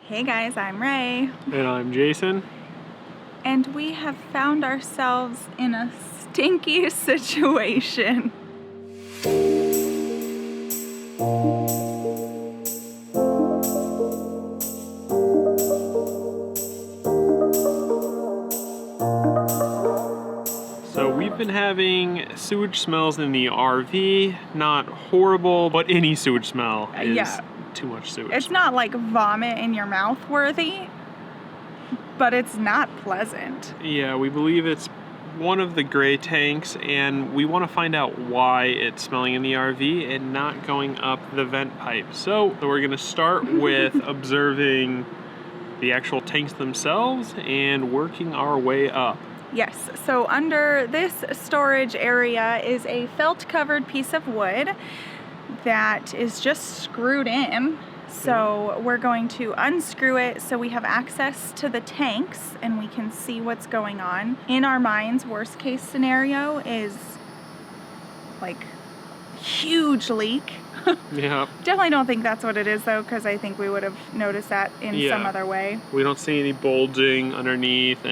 Hey guys, I'm Rae. And I'm Jason. And we have found ourselves in a stinky situation. So we've been having sewage smells in the RV. Not horrible, but any sewage smell is too much sewage. It's not like vomit in your mouth worthy, but it's not pleasant. Yeah, we believe it's one of the gray tanks, and we want to find out why it's smelling in the RV and not going up the vent pipe. So we're going to start with observing the actual tanks themselves and working our way up. Yes, so under this storage area is a felt-covered piece of wood that is just screwed in. So we're going to unscrew it so we have access to the tanks and we can see what's going on. In our minds, worst case scenario is like huge leak. Yeah. Definitely don't think that's what it is though, because I think we would have noticed that in some other way. We don't see any bulging underneath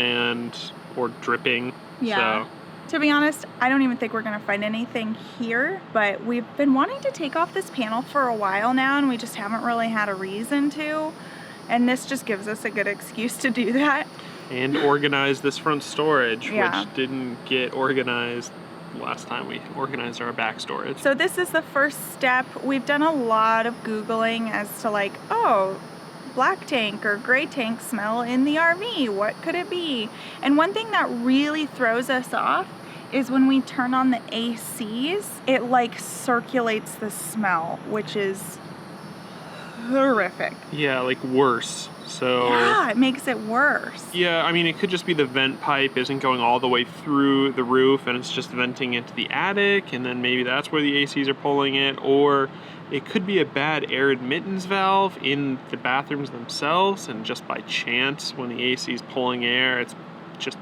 or dripping. Yeah. So. To be honest, I don't even think we're gonna find anything here, but we've been wanting to take off this panel for a while now and we just haven't really had a reason to. And this just gives us a good excuse to do that. And organize this front storage, Yeah. which didn't get organized last time we organized our back storage. So this is the first step. We've done a lot of Googling as to like, oh, black tank or gray tank smell in the RV. What could it be? And one thing that really throws us off is when we turn on the ACs, it like circulates the smell, which is horrific. Yeah, like worse. So yeah, it makes it worse. Yeah, I mean, it could just be the vent pipe isn't going all the way through the roof and it's just venting into the attic, and then maybe that's where the ACs are pulling it, or it could be a bad air admittance valve in the bathrooms themselves, and just by chance when the AC is pulling air, it's just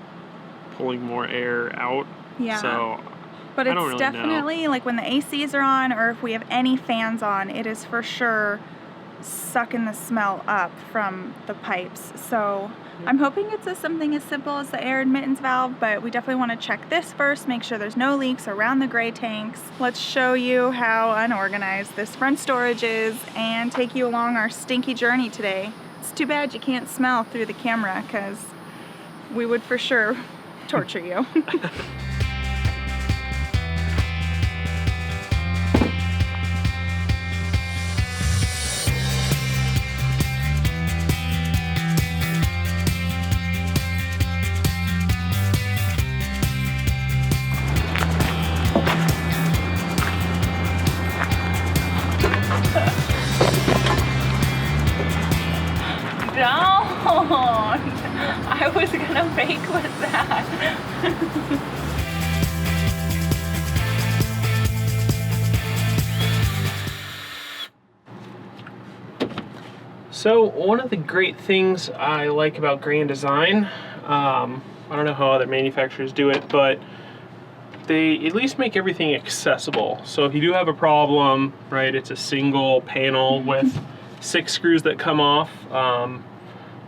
pulling more air out. Yeah. So, but I it's don't really definitely know. Like when the ACs are on or if we have any fans on, it is for sure sucking the smell up from the pipes. So I'm hoping it's something as simple as the air admittance valve, but we definitely want to check this first, make sure there's no leaks around the gray tanks. Let's show you how unorganized this front storage is and take you along our stinky journey today. It's too bad you can't smell through the camera because we would for sure torture you. Don't! I was gonna make with that. So one of the great things I like about Grand Design, I don't know how other manufacturers do it, but they at least make everything accessible. So if you do have a problem, right, it's a single panel with 6 screws that come off.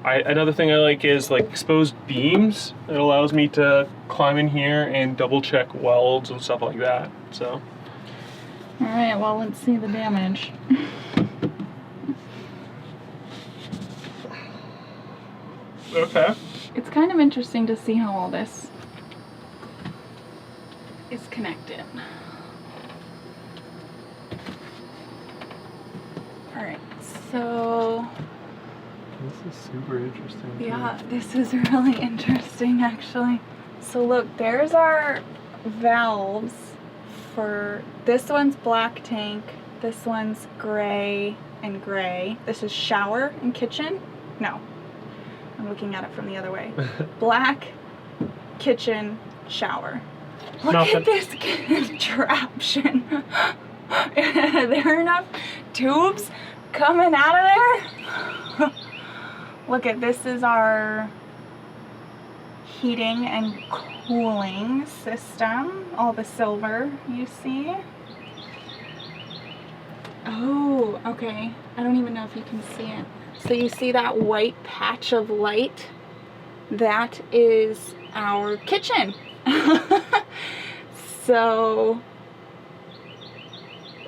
Another thing I like is like exposed beams. It allows me to climb in here and double check welds and stuff like that. So. All right, well, let's see the damage. Okay. It's kind of interesting to see how all this is connected. All right, so This is super interesting. yeah, this is really interesting actually. So look, there's our valves for this one's black tank, this one's gray and gray. This is shower and kitchen. No, I'm looking at it from the other way. Black, kitchen, shower. Look at this contraption. Are there enough tubes coming out of there? Look at this is our heating and cooling system. All the silver you see. Oh, okay. I don't even know if you can see it. So you see that white patch of light? That is our kitchen. So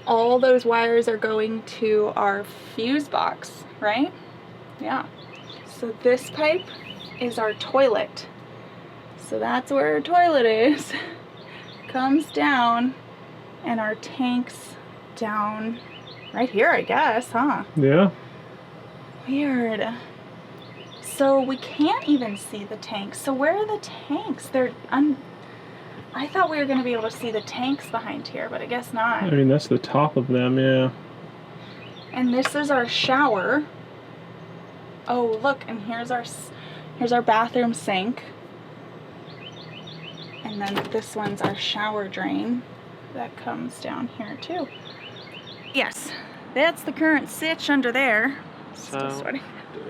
all those wires are going to our fuse box, right? Yeah. So this pipe is our toilet. So that's where our toilet is. Comes down, and our tank's down right here, I guess, huh? Yeah. Weird. So we can't even see the tanks. So where are the tanks? I thought we were going to be able to see the tanks behind here, but I guess not. I mean, that's the top of them, yeah. And this is our shower. Oh, look, and here's our bathroom sink. And then this one's our shower drain that comes down here too. Yes, that's the current sitch under there. Still So, sweating.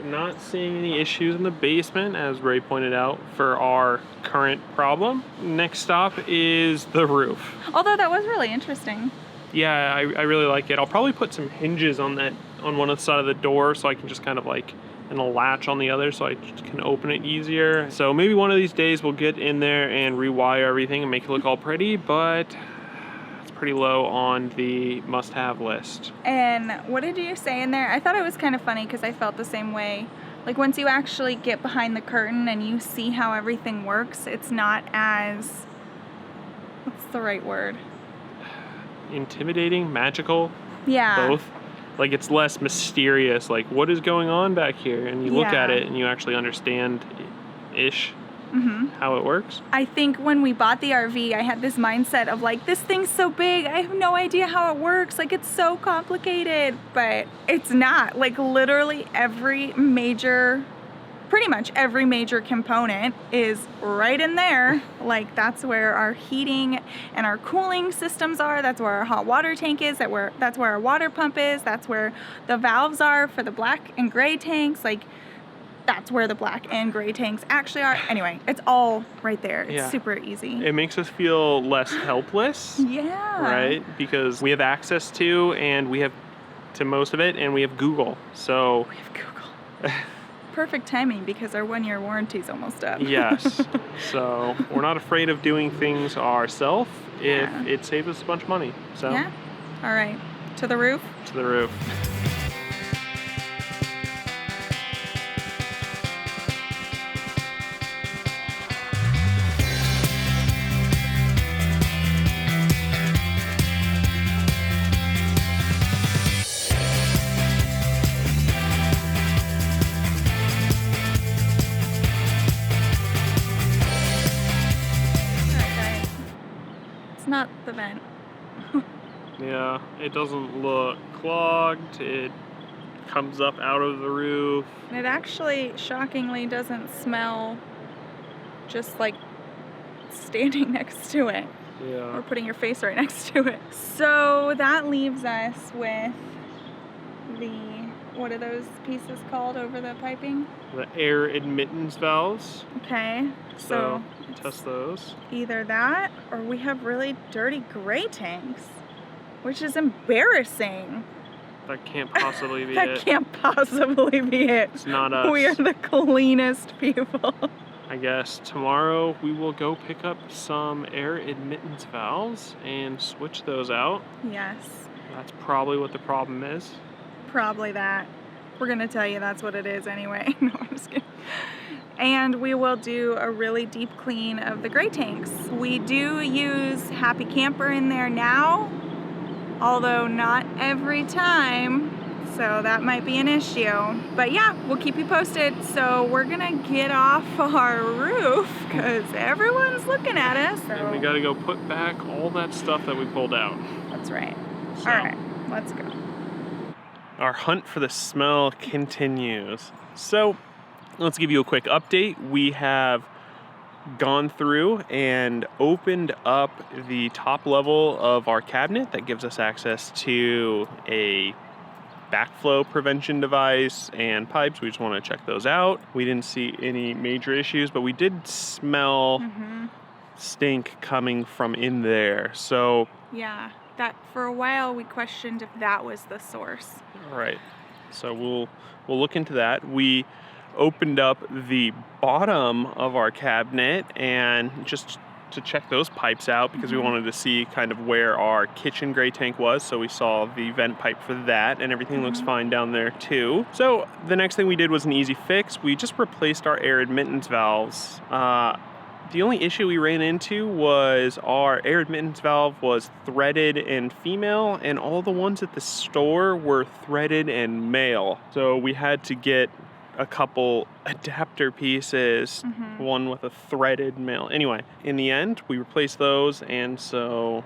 not seeing any issues in the basement, as Ray pointed out, for our current problem. Next stop is the roof. Although that was really interesting. Yeah, I really like it. I'll probably put some hinges on one of the side of the door so I can just kind of like, and a latch on the other so I can open it easier. So maybe one of these days we'll get in there and rewire everything and make it look all pretty, but it's pretty low on the must-have list. And what did you say in there? I thought it was kind of funny because I felt the same way. Like once you actually get behind the curtain and you see how everything works, it's not as, what's the right word? Intimidating, magical, Yeah. both. Like it's less mysterious, like what is going on back here? And you look at Yeah. it and you actually understand-ish Mm-hmm. how it works. I think when we bought the RV, I had this mindset of like, this thing's so big, I have no idea how it works. Like it's so complicated, but it's not. Like literally pretty much every major component is right in there. Like that's where our heating and our cooling systems are. That's where our hot water tank is. That's where our water pump is. That's where the valves are for the black and gray tanks. Like that's where the black and gray tanks actually are. Anyway, it's all right there. It's super easy. It makes us feel less helpless. Yeah. Right? Because we have access to, and we have to most of it, and we have Google. So We have Google. Perfect timing because our 1-year warranty is almost up. yes. So we're not afraid of doing things ourselves if it saves us a bunch of money. So Yeah. All right. To the roof. to the roof. Not the vent. Yeah, it doesn't look clogged. It comes up out of the roof. And it actually, shockingly, doesn't smell just like standing next to it Yeah. or putting your face right next to it. So that leaves us with the, what are those pieces called over the piping? The air admittance valves. Okay, so test those. either that or we have really dirty gray tanks, which is embarrassing. That can't possibly be That it. can't possibly be it. It's not us. We are the cleanest people. I guess tomorrow we will go pick up some air admittance valves and switch those out. Yes, That's probably what the problem is. probably that. We're gonna tell you that's what it is anyway. No, I'm just kidding. And we will do a really deep clean of the gray tanks. We do use Happy Camper in there now, although not every time, so that might be an issue. But yeah, we'll keep you posted. So we're gonna get off our roof because everyone's looking at us. So. And we gotta go put back all that stuff that we pulled out. That's right. So, All right, let's go. our hunt for the smell continues. So let's give you a quick update. We have gone through and opened up the top level of our cabinet that gives us access to a backflow prevention device and pipes. We just want to check those out. We didn't see any major issues, but we did smell stink coming from in there. So Yeah, that for a while we questioned if that was the source. right. So we'll we'll look into that. We opened up the bottom of our cabinet and just to check those pipes out because we wanted to see kind of where our kitchen gray tank was. So we saw the vent pipe for that, and everything looks fine down there too. So the next thing we did was an easy fix. We just replaced our air admittance valves. The only issue we ran into was our air admittance valve was threaded and female, and all the ones at the store were threaded and male. So we had to get a couple adapter pieces, one with a threaded male. Anyway, in the end, we replaced those, and so...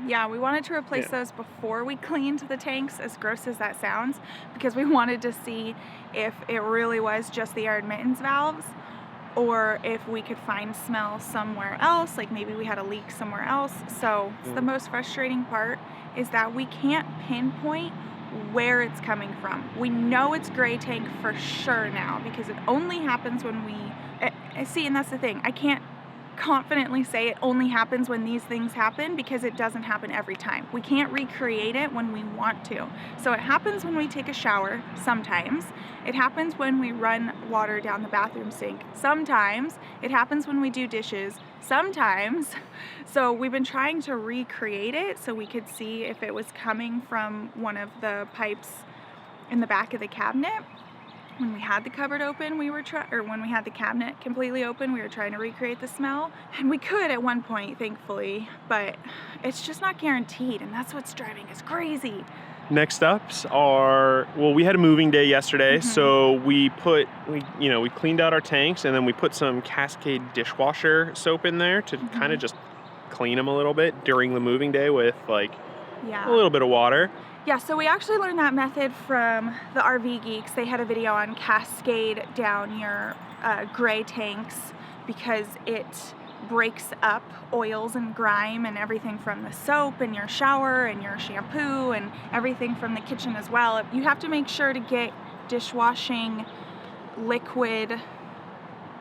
Yeah, we wanted to replace those before we cleaned the tanks, as gross as that sounds, because we wanted to see if it really was just the air admittance valves, or if we could find smell somewhere else, like maybe we had a leak somewhere else. So the most frustrating part is that we can't pinpoint where it's coming from. We know it's gray tank for sure now because it only happens when we see, and that's the thing, I can't confidently say it only happens when these things happen because it doesn't happen every time. We can't recreate it when we want to. So it happens when we take a shower sometimes. It happens when we run water down the bathroom sink sometimes. It happens when we do dishes sometimes. So we've been trying to recreate it so we could see if it was coming from one of the pipes in the back of the cabinet. When we had the cupboard open, when we had the cabinet completely open, we were trying to recreate the smell. And we could at one point, thankfully, but it's just not guaranteed, and that's what's driving us crazy. Next ups are, well, we had a moving day yesterday, so we cleaned out our tanks, and then we put some Cascade dishwasher soap in there to kind of just clean them a little bit during the moving day with a little bit of water. Yeah, so we actually learned that method from the RV Geeks. They had a video on Cascade down your gray tanks because it breaks up oils and grime and everything from the soap in your shower and your shampoo and everything from the kitchen as well. You have to make sure to get dishwashing liquid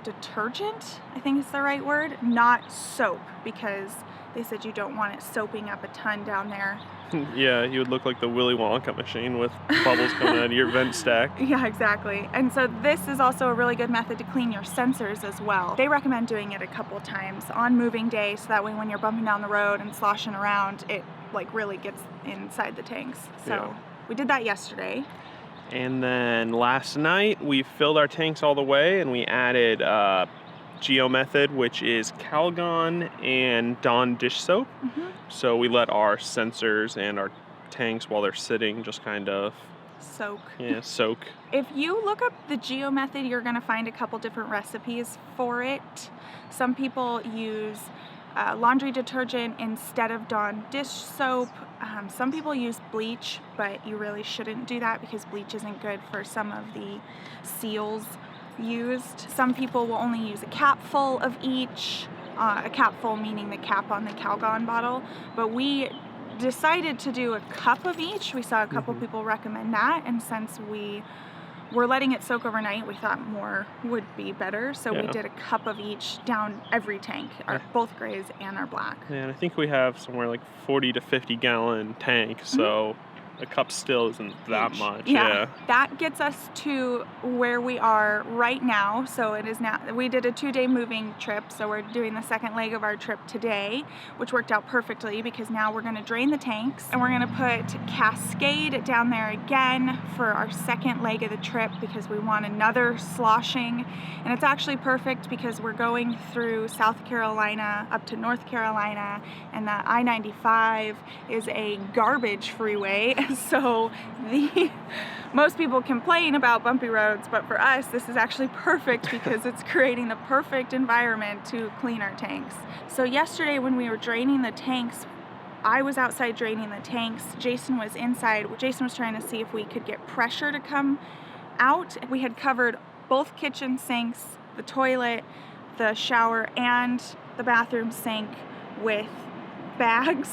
detergent, I think is the right word, not soap, because they said you don't want it soaping up a ton down there. Yeah, you would look like the Willy Wonka machine with bubbles coming out of your vent stack. Yeah, exactly. And so this is also a really good method to clean your sensors as well. They recommend doing it a couple times on moving day so that way when you're bumping down the road and sloshing around, it really gets inside the tanks. So we did that yesterday. And then last night we filled our tanks all the way and we added Geo method, which is Calgon and Dawn dish soap. So we let our sensors and our tanks, while they're sitting, just kind of soak. Yeah, soak. If you look up the Geo method, you're going to find a couple different recipes for it. Some people use laundry detergent instead of Dawn dish soap. Some people use bleach, but you really shouldn't do that because bleach isn't good for some of the seals used. Some people will only use a capful of each, a capful meaning the cap on the Calgon bottle, but we decided to do a cup of each. We saw a couple people recommend that, and since we were letting it soak overnight, we thought more would be better, so we did a cup of each down every tank, both grays and our black. Yeah, and I think we have somewhere like 40 to 50 gallon tank, so a cup still isn't that much. Yeah. That gets us to where we are right now. So it is now, we did a 2-day moving trip, so we're doing the second leg of our trip today, which worked out perfectly because now we're going to drain the tanks and we're going to put Cascade down there again for our second leg of the trip because we want another sloshing. And it's actually perfect because we're going through South Carolina up to North Carolina, and the I-95 is a garbage freeway. So most people complain about bumpy roads, but for us this is actually perfect because it's creating the perfect environment to clean our tanks. So yesterday when we were draining the tanks, I was outside draining the tanks, Jason was inside. Jason was trying to see if we could get pressure to come out. We had covered both kitchen sinks, the toilet, the shower, and the bathroom sink with bags,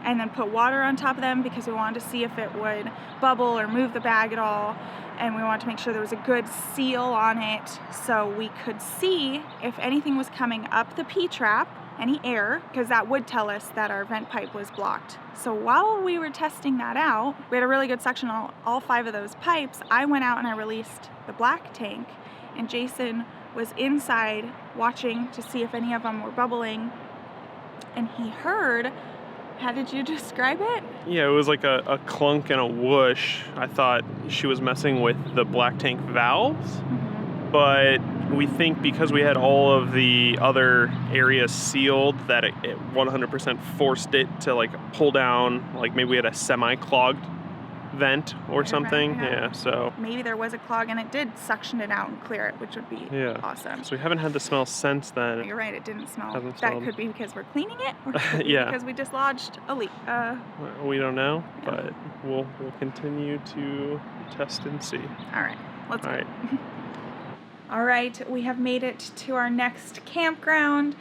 and then put water on top of them because we wanted to see if it would bubble or move the bag at all, and we wanted to make sure there was a good seal on it so we could see if anything was coming up the P-trap any air, because that would tell us that our vent pipe was blocked. So while we were testing that out, we had a really good suction on all 5 of those pipes. I went out and I released the black tank, and Jason was inside watching to see if any of them were bubbling, and he heard, how did you describe it? Yeah, it was like a clunk and a whoosh. I thought she was messing with the black tank valves, but we think because we had all of the other areas sealed that it 100% forced it to like pull down, like maybe we had a semi-clogged vent or something. Yeah, so maybe there was a clog and it did suction it out and clear it, which would be awesome. So we haven't had the smell since then. You're right, it didn't smell. That could be because we're cleaning it, or it could be because we dislodged a leak. We don't know, but we'll continue to test and see. All right, let's go. All right, we have made it to our next campground,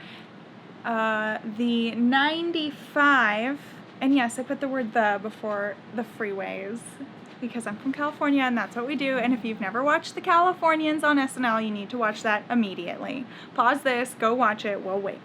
the 95. And yes, I put the word "the" before the freeways because I'm from California and that's what we do. And if you've never watched The Californians on SNL, you need to watch that immediately. Pause this, go watch it, we'll wait.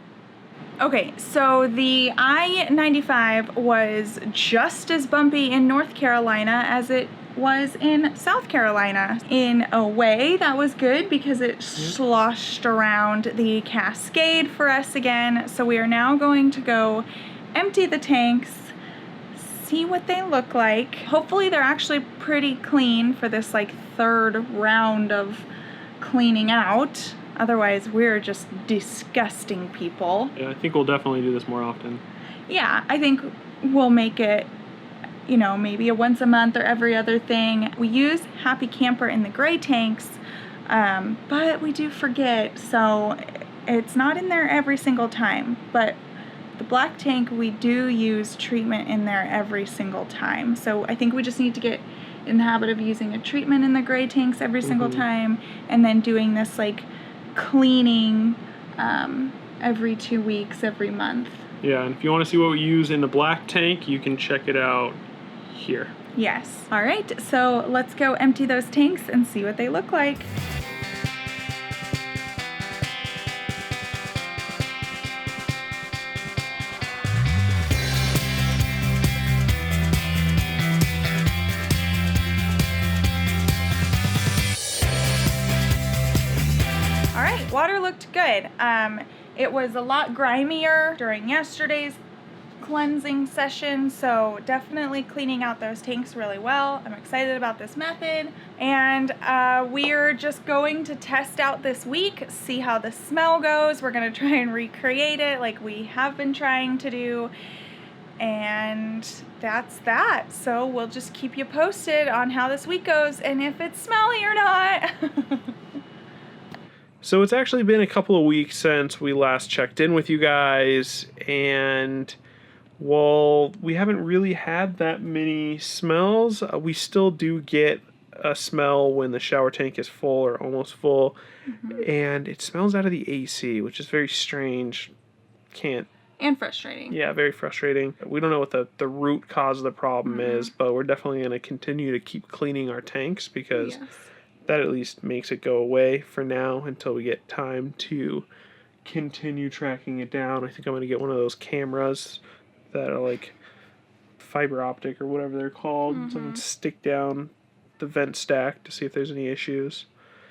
Okay, so the I-95 was just as bumpy in North Carolina as it was in South Carolina. In a way, that was good because it sloshed around the Cascade for us again. So we are now going to go empty the tanks, see what they look like. Hopefully they're actually pretty clean for this like 3rd round of cleaning out. Otherwise we're just disgusting people. Yeah, I think we'll definitely do this more often. Yeah, I think we'll make it, you know, maybe a once a month or every other thing. We use Happy Camper in the gray tanks, but we do forget, so it's not in there every single time. But the black tank, we do use treatment in there every single time. So I think we just need to get in the habit of using a treatment in the gray tanks every single time, and then doing this like cleaning every 2 weeks, every month. Yeah, and if you want to see what we use in the black tank, you can check it out here. Yes. All right, so let's go empty those tanks and see what they look like. Water looked good. It was a lot grimier during yesterday's cleansing session, so definitely cleaning out those tanks really well. I'm excited about this method, and we're just going to test out this week, see how the smell goes. We're gonna try and recreate it like we have been trying to do, and that's that. So we'll just keep you posted on how this week goes and if it's smelly or not. So it's actually been a couple of weeks since we last checked in with you guys, and while we haven't really had that many smells, we still do get a smell when the shower tank is full or almost full, and it smells out of the AC, which is very strange. And frustrating. Yeah, very frustrating. We don't know what the root cause of the problem is, but we're definitely going to continue to keep cleaning our tanks because that at least makes it go away for now until we get time to continue tracking it down. I think I'm going to get one of those cameras that are like fiber optic or whatever they're called. Someone stick down the vent stack to see if there's any issues.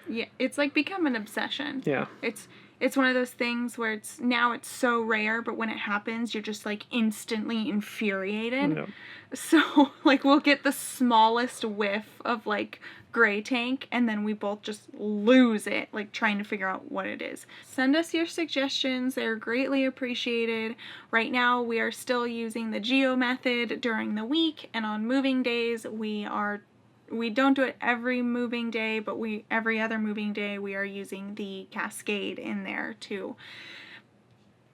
Yeah, it's like become an obsession. Yeah. It's one of those things where it's so rare, but when it happens, you're just like instantly infuriated. Yeah. So like we'll get the smallest whiff of like gray tank and then we both just lose it, like trying to figure out what it is. Send us your suggestions, they're greatly appreciated. Right now we are still using the Geo method during the week, and on moving days we don't do it every moving day, but every other moving day we are using the Cascade in there to,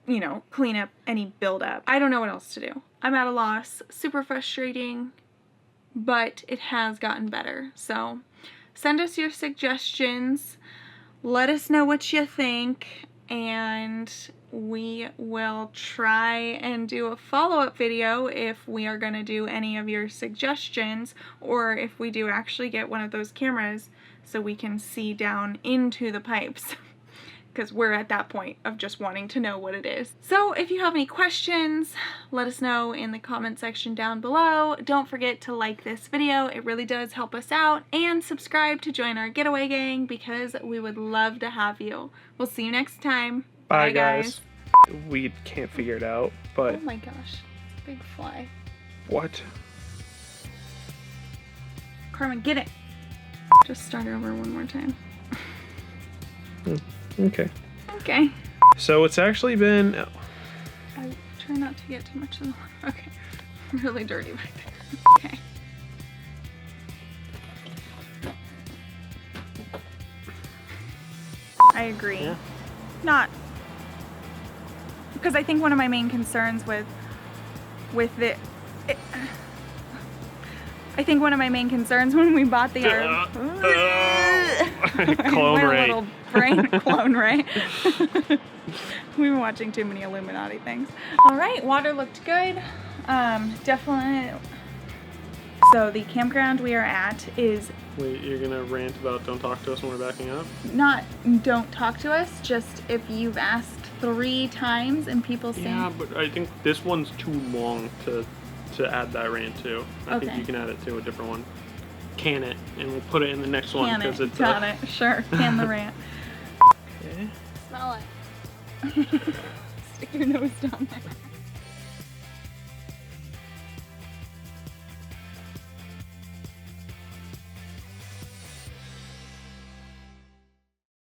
you know, clean up any buildup. I don't know what else to do. I'm at a loss. Super frustrating, but it has gotten better. So send us your suggestions. Let us know what you think, and we will try and do a follow-up video if we are going to do any of your suggestions, or if we do actually get one of those cameras so we can see down into the pipes. because we're at that point of just wanting to know what it is. So if you have any questions, let us know in the comment section down below. Don't forget to like this video. It really does help us out. And subscribe to join our getaway gang because we would love to have you. We'll see you next time. Bye guys. We can't figure it out, but... Oh my gosh. Big fly. What? Carmen, get it. Just start over one more time. Okay. Okay. So it's actually been... I try not to get too much of the... Okay. Really dirty back there. Okay. I agree. Yeah. Not... Because I think one of my main concerns with I think one of my main concerns when we bought the Clone Rae. My little brain clone Rae. We've been watching too many Illuminati things. All right, water looked good. Definitely. So the campground we are at is... Wait, you're gonna rant about don't talk to us when we're backing up? Not don't talk to us, just if you've asked 3 times and people say... Yeah, but I think this one's too long to add that rant to. I think you can add it to a different one. Can it, and we'll put it in the next one because it's... Got it, sure. Can the rant. Okay. Smell it. Stick your nose down there.